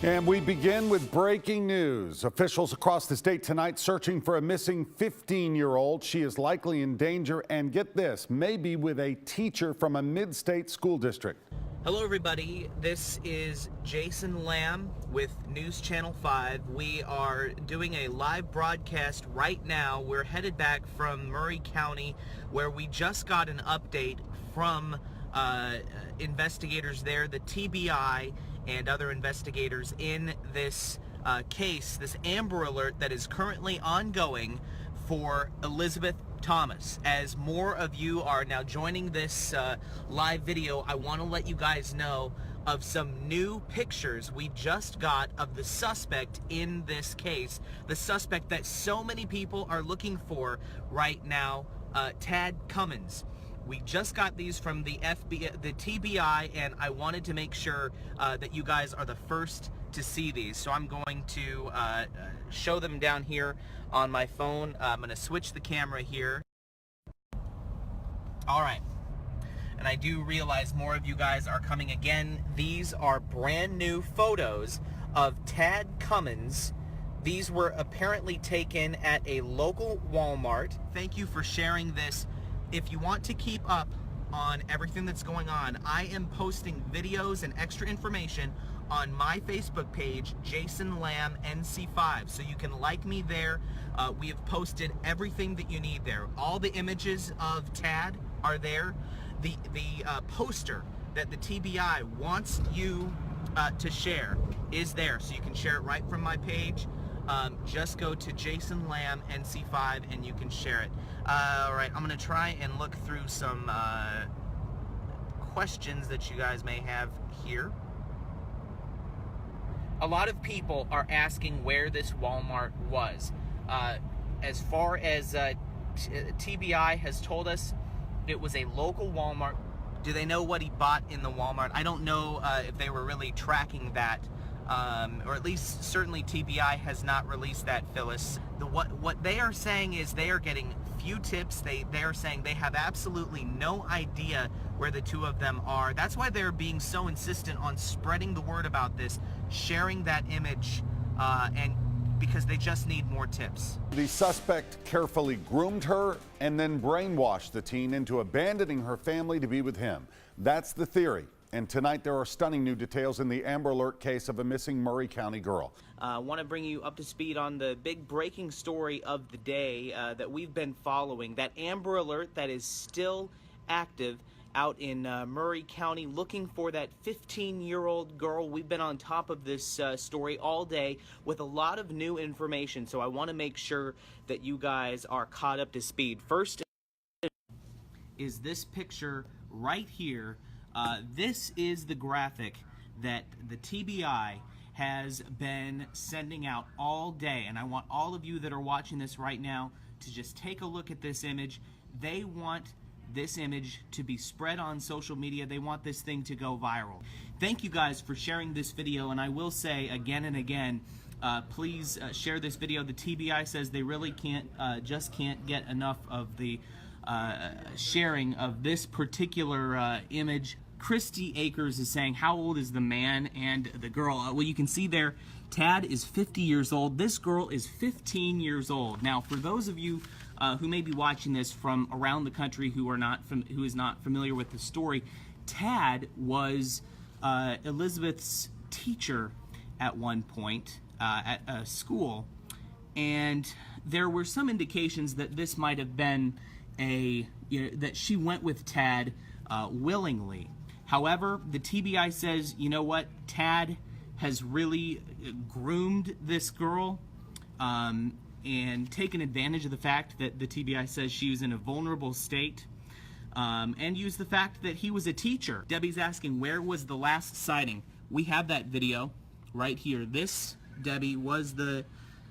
And we begin with breaking news. Officials across the state tonight searching for a missing 15-year-old. She is likely in danger, and get this, maybe with a teacher from a mid-state school district. Hello everybody, this is Jason Lamb with News Channel 5. We are doing a live broadcast right now. We're headed back from Murray County, where we just got an update from investigators there, the TBI and other investigators in this case, this Amber Alert that is currently ongoing for Elizabeth Thomas. As more of you are now joining this live video, I want to let you guys know of some new pictures we just got of the suspect in this case, the suspect that so many people are looking for right now, Tad Cummins. We just got these from the TBI, and I wanted to make sure that you guys are the first to see these. So I'm going to show them down here on my phone. I'm going to switch the camera here. All right. And I do realize more of you guys are coming again. These are brand new photos of Tad Cummins. These were apparently taken at a local Walmart. Thank you for sharing this. If you want to keep up on everything that's going on, I am posting videos and extra information on my Facebook page, Jason Lamb NC5, so you can like me there. We have posted everything that you need there. All the images of Tad are there. The poster that the TBI wants you to share is there, so you can share it right from my page. Just go to Jason Lamb NC5 and you can share it. All right, I'm gonna try and look through some questions that you guys may have here. A lot of people are asking where this Walmart was. As far as TBI has told us, it was a local Walmart. Do they know what he bought in the Walmart? I don't know if they were really tracking that. Or at least certainly TBI has not released that, Phyllis. What they are saying is they are getting few tips. They are saying they have absolutely no idea where the two of them are. That's why they're being so insistent on spreading the word about this, sharing that image, and because they just need more tips. The suspect carefully groomed her and then brainwashed the teen into abandoning her family to be with him. That's the theory. And tonight there are stunning new details in the Amber Alert case of a missing Murray County girl. I want to bring you up to speed on the big breaking story of the day that we've been following. That Amber Alert that is still active out in Murray County, looking for that 15-year-old girl. We've been on top of this story all day with a lot of new information, so I want to make sure that you guys are caught up to speed. First is this picture right here. This is the graphic that the TBI has been sending out all day, and I want all of you that are watching this right now to just take a look at this image. They want this image to be spread on social media. They want this thing to go viral. Thank you guys for sharing this video, and I will say again and again, please share this video. The TBI says they really just can't get enough of the sharing of this particular image. Christy Akers is saying, how old is the man and the girl? Well, you can see there, Tad is 50 years old. This girl is 15 years old. Now, for those of you who may be watching this from around the country who is not familiar with the story, Tad was Elizabeth's teacher at one point at a school, and there were some indications that this might have been that she went with Tad willingly. However, the TBI says, you know what, Tad has really groomed this girl and taken advantage of the fact that the TBI says she was in a vulnerable state, and used the fact that he was a teacher. Debbie's asking, where was the last sighting? We have that video right here. This, Debbie, was the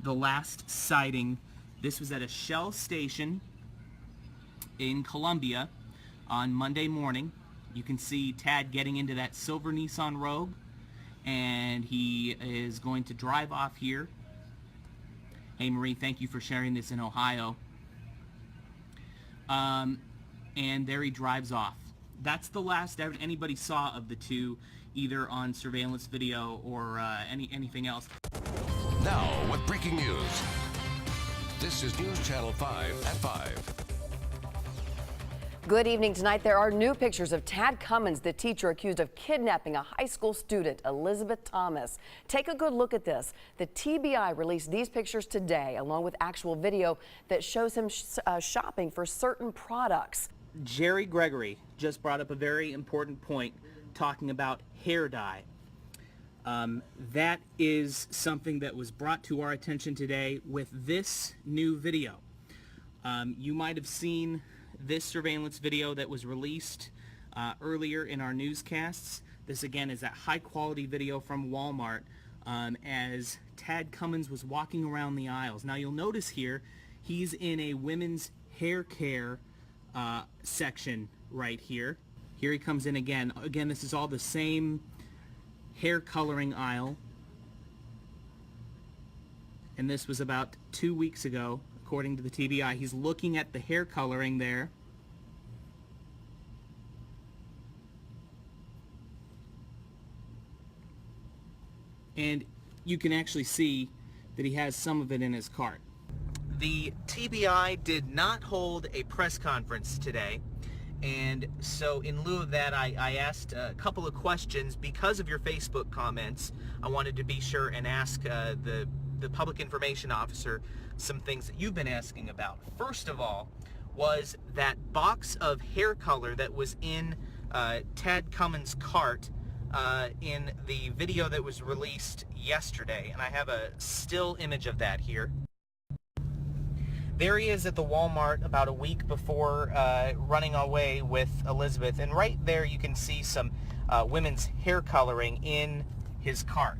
last sighting. This was at a Shell station in Columbia on Monday morning. You can see Tad getting into that silver Nissan Rogue, and he is going to drive off here. Hey Marie, thank you for sharing this in Ohio. And there he drives off. That's the last anybody saw of the two. either on surveillance video or anything else. Now with breaking news. This is News Channel 5 at 5. Good evening. Tonight, there are new pictures of Tad Cummins, the teacher accused of kidnapping a high school student, Elizabeth Thomas. Take a good look at this. The TBI released these pictures today, along with actual video that shows him shopping for certain products. Jerry Gregory just brought up a very important point, talking about hair dye. That is something that was brought to our attention today with this new video. You might have seen this surveillance video that was released earlier in our newscasts. This again is that high quality video from Walmart as Tad Cummins was walking around the aisles. Now you'll notice here he's in a women's hair care section right here. Here he comes in again. Again, this is all the same hair coloring aisle. And this was about 2 weeks ago, according to the TBI. He's looking at the hair coloring there. And you can actually see that he has some of it in his cart. The TBI did not hold a press conference today, and so in lieu of that, I asked a couple of questions. Because of your Facebook comments, I wanted to be sure and ask the public information officer some things that you've been asking about. First of all, was that box of hair color that was in Tad Cummins' cart in the video that was released yesterday, and I have a still image of that here. There he is at the Walmart about a week before running away with Elizabeth, and right there you can see some women's hair coloring in his cart.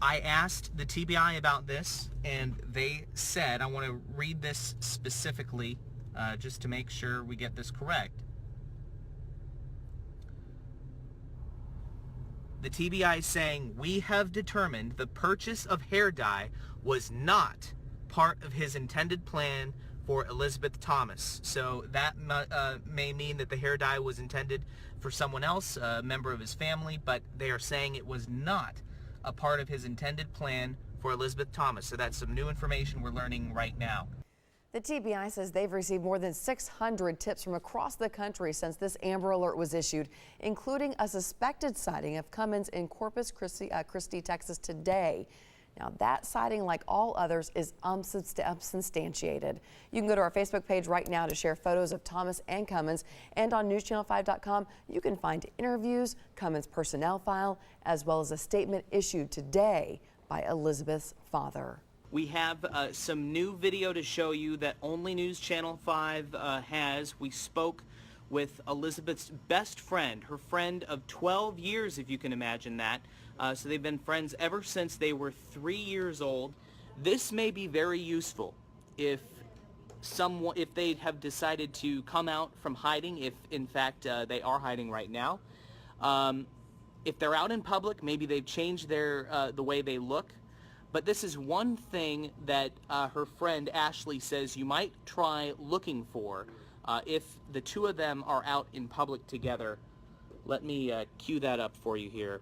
I asked the TBI about this, and they said, I want to read this specifically just to make sure we get this correct. The TBI is saying, we have determined the purchase of hair dye was not part of his intended plan for Elizabeth Thomas. So that may mean that the hair dye was intended for someone else, a member of his family, but they are saying it was not a part of his intended plan for Elizabeth Thomas. So that's some new information we're learning right now. The TBI says they've received more than 600 tips from across the country since this Amber Alert was issued, including a suspected sighting of Cummins in Corpus Christi, Texas today. Now, that sighting, like all others, is unsubstantiated. You can go to our Facebook page right now to share photos of Thomas and Cummins, and on newschannel5.com you can find interviews, Cummins' personnel file, as well as a statement issued today by Elizabeth's father. We have some new video to show you that only News Channel 5 has. We spoke with Elizabeth's best friend, her friend of 12 years, if you can imagine that. So they've been friends ever since they were 3 years old. This may be very useful if they have decided to come out from hiding, if in fact they are hiding right now. If they're out in public, maybe they've changed their the way they look. But this is one thing that her friend Ashley says you might try looking for if the two of them are out in public together. Let me cue that up for you here.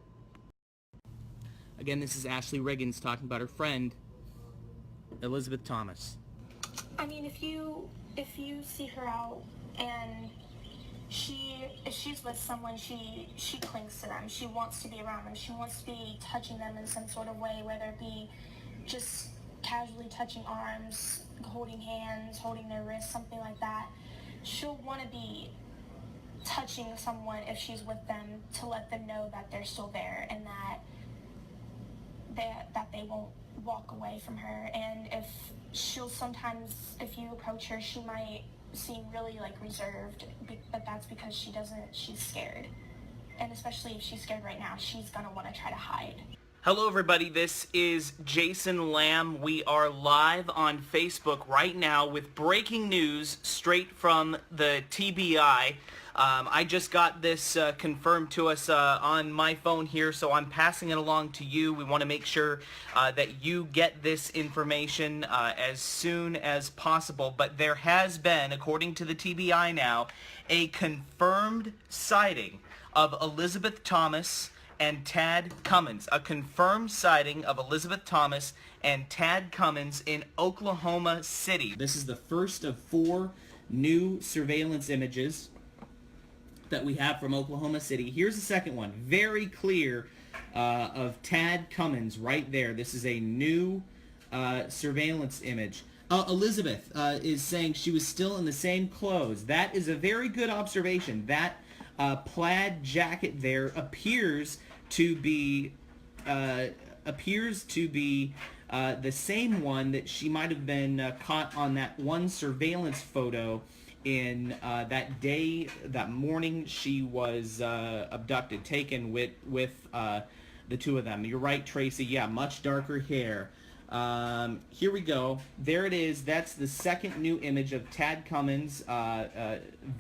Again, this is Ashley Riggins talking about her friend Elizabeth Thomas. I mean, if you see her out and if she's with someone, she clings to them. She wants to be around them. She wants to be touching them in some sort of way, whether it be just casually touching arms, holding hands, holding their wrists, something like that. She'll want to be touching someone if she's with them to let them know that they're still there and that they won't walk away from her. And if if you approach her, she might seem really reserved, but that's because she's scared. And especially if she's scared right now, she's gonna want to try to hide. Hello everybody, this is Jason Lamb. We are live on Facebook right now with breaking news straight from the TBI. I just got this confirmed to us on my phone here, so I'm passing it along to you. We want to make sure that you get this information as soon as possible. But there has been, according to the TBI now, a confirmed sighting of Elizabeth Thomas and Tad Cummins. A confirmed sighting of Elizabeth Thomas and Tad Cummins in Oklahoma City. This is the first of 4 new surveillance images that we have from Oklahoma City. Here's the second one, very clear, of Tad Cummins right there. This is a new surveillance image. Elizabeth is saying she was still in the same clothes. That is a very good observation. That plaid jacket there appears to be the same one that she might have been caught on that one surveillance photo in that morning she was abducted, taken with the 2 of them. You're right, Tracy. Yeah, much darker hair. Here we go. There it is. That's the second new image of Tad Cummins.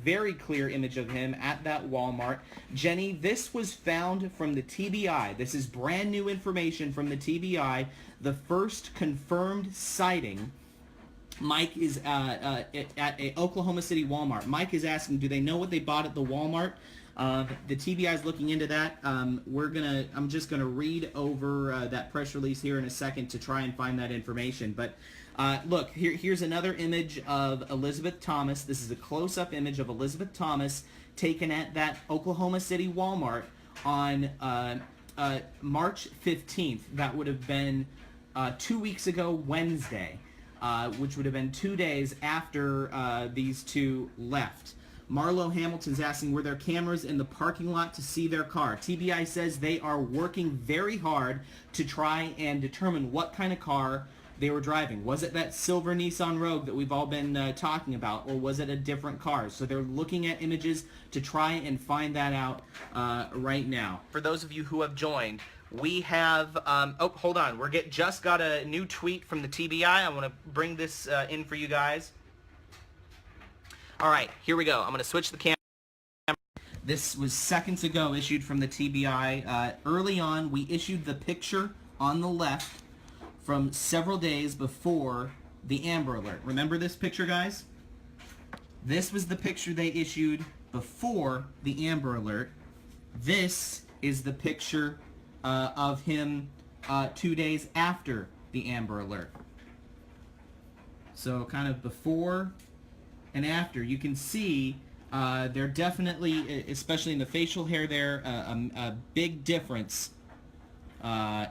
Very clear image of him at that Walmart. Jenny, this was found from the TBI. This is brand new information from the TBI. The first confirmed sighting. Mike is at a Oklahoma City Walmart. Mike is asking, do they know what they bought at the Walmart? The TBI is looking into that. I'm just gonna read over that press release here in a second to try and find that information. But look, here's another image of Elizabeth Thomas. This is a close-up image of Elizabeth Thomas taken at that Oklahoma City Walmart on March 15th. That would have been 2 weeks ago Wednesday, which would have been 2 days after these 2 left. Marlo Hamilton's asking, were there cameras in the parking lot to see their car? TBI says they are working very hard to try and determine what kind of car they were driving. Was it that silver Nissan Rogue that we've all been talking about, or was it a different car? So they're looking at images to try and find that out right now. For those of you who have joined, we have, oh, hold on. Just got a new tweet from the TBI. I want to bring this in for you guys. All right, here we go. I'm going to switch the camera. This was seconds ago issued from the TBI. Early on, we issued the picture on the left from several days before the Amber Alert. Remember this picture, guys? This was the picture they issued before the Amber Alert. This is the picture of him 2 days after the Amber Alert. So kind of before and after. You can see they're definitely, especially in the facial hair there, a big difference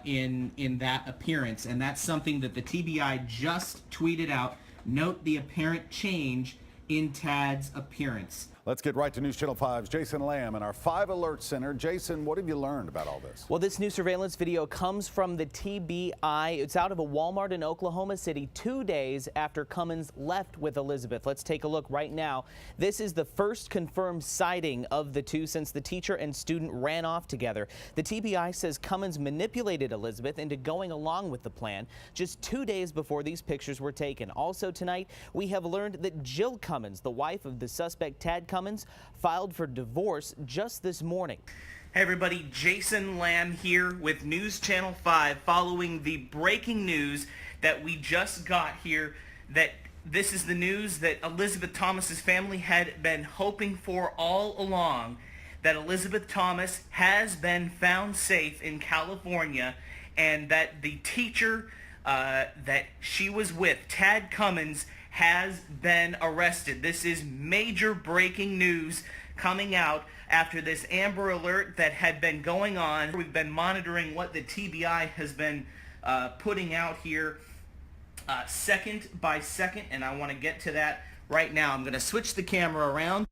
in that appearance, and that's something that the TBI just tweeted out. Note the apparent change in Tad's appearance. Let's get right to News Channel 5's Jason Lamb in our 5 Alert Center. Jason, what have you learned about all this? Well, this new surveillance video comes from the TBI. It's out of a Walmart in Oklahoma City 2 days after Cummins left with Elizabeth. Let's take a look right now. This is the first confirmed sighting of the 2 since the teacher and student ran off together. The TBI says Cummins manipulated Elizabeth into going along with the plan just 2 days before these pictures were taken. Also tonight, we have learned that Jill Cummins, the wife of the suspect Tad Cummins, filed for divorce just this morning. Hey everybody, Jason Lamb here with News Channel 5 following the breaking news that we just got here, that this is the news that Elizabeth Thomas's family had been hoping for all along, that Elizabeth Thomas has been found safe in California, and that the teacher that she was with, Tad Cummins, has been arrested. This is major breaking news coming out after this Amber Alert that had been going on. We've been monitoring what the TBI has been putting out here second by second, and I want to get to that right now. I'm going to switch the camera around.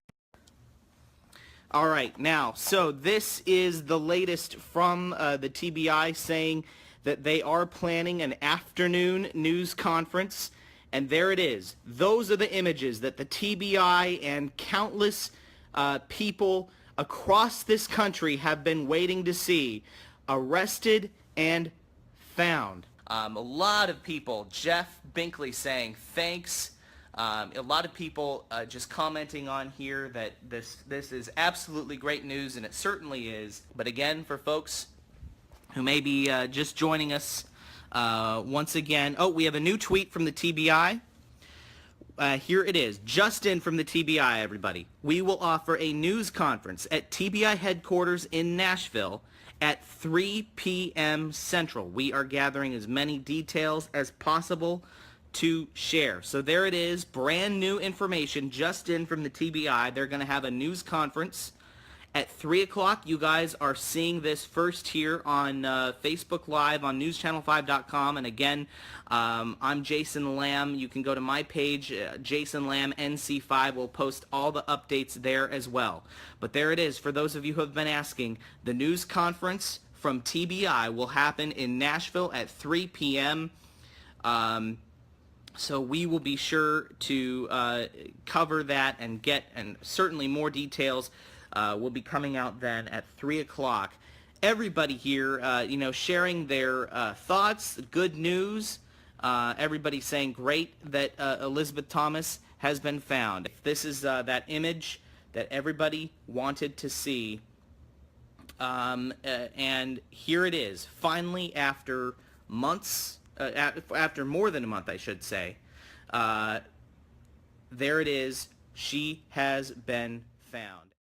All right, now, so this is the latest from the TBI saying that they are planning an afternoon news conference. And there it is. Those are the images that the TBI and countless people across this country have been waiting to see. Arrested and found. A lot of people, Jeff Binkley saying thanks. A lot of people just commenting on here that this is absolutely great news, and it certainly is. But again, for folks who may be just joining us once again. Oh, we have a new tweet from the TBI. Here it is, just in from the TBI, everybody. We will offer a news conference at TBI headquarters in Nashville at 3 p.m. Central. We are gathering as many details as possible to share. So there it is, brand new information just in from the TBI. They're going to have a news conference at 3 o'clock. You guys are seeing this first here on Facebook Live on newschannel5.com. And again, I'm Jason Lamb. You can go to my page, Jason Lamb NC5. We'll post all the updates there as well. But there it is. For those of you who have been asking, the news conference from TBI will happen in Nashville at 3 p.m. So we will be sure to cover that and certainly more details will be coming out then at 3 o'clock. Everybody here, sharing their thoughts, good news. Everybody saying great that Elizabeth Thomas has been found. This is that image that everybody wanted to see. And here it is. Finally, after months, after more than a month, I should say, there it is. She has been found.